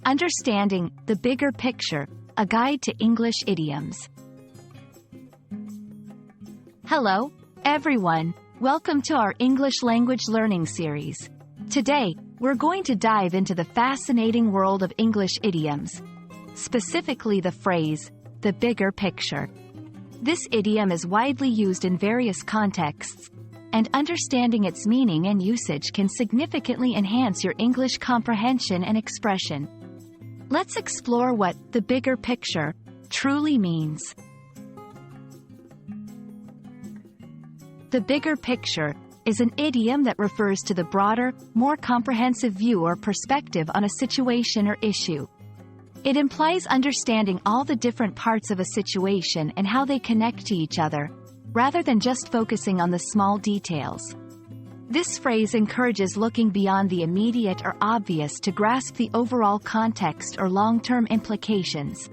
Understanding the bigger picture, a guide to English idioms. Hello, everyone. Welcome to our English language learning series. Today, we're going to dive into the fascinating world of English idioms, specifically the phrase, the bigger picture. This idiom is widely used in various contexts, and understanding its meaning and usage can significantly enhance your English comprehension and expression. Let's explore what the bigger picture truly means. The bigger picture is an idiom that refers to the broader, more comprehensive view or perspective on a situation or issue. It implies understanding all the different parts of a situation and how they connect to each other, rather than just focusing on the small details. This phrase encourages looking beyond the immediate or obvious to grasp the overall context or long-term implications.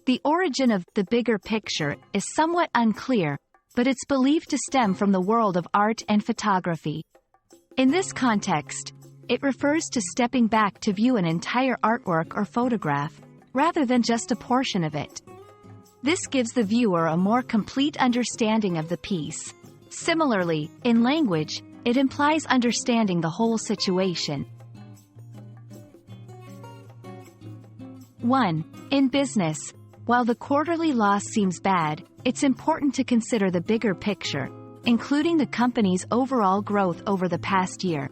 The origin of the bigger picture is somewhat unclear, but it's believed to stem from the world of art and photography. In this context, it refers to stepping back to view an entire artwork or photograph, rather than just a portion of it. This gives the viewer a more complete understanding of the piece. Similarly, in language, it implies understanding the whole situation. 1. In business, while the quarterly loss seems bad, it's important to consider the bigger picture, including the company's overall growth over the past year.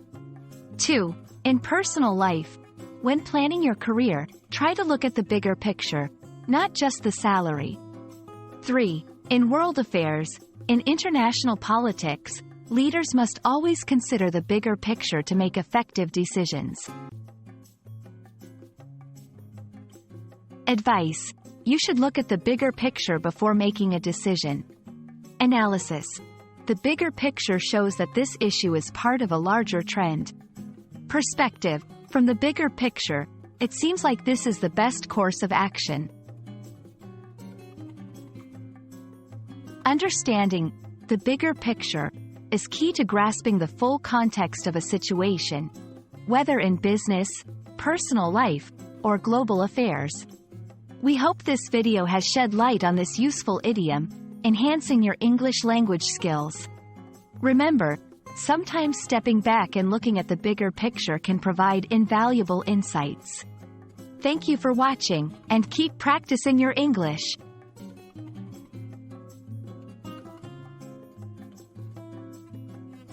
2. In personal life, when planning your career, try to look at the bigger picture, not just the salary. 3. In world affairs, in international politics, leaders must always consider the bigger picture to make effective decisions. Advice: you should look at the bigger picture before making a decision. Analysis: the bigger picture shows that this issue is part of a larger trend. Perspective: from the bigger picture, it seems like this is the best course of action. Understanding the bigger picture is key to grasping the full context of a situation, whether in business, personal life, or global affairs. We hope this video has shed light on this useful idiom, enhancing your English language skills. Remember, sometimes stepping back and looking at the bigger picture can provide invaluable insights. Thank you for watching, and keep practicing your English.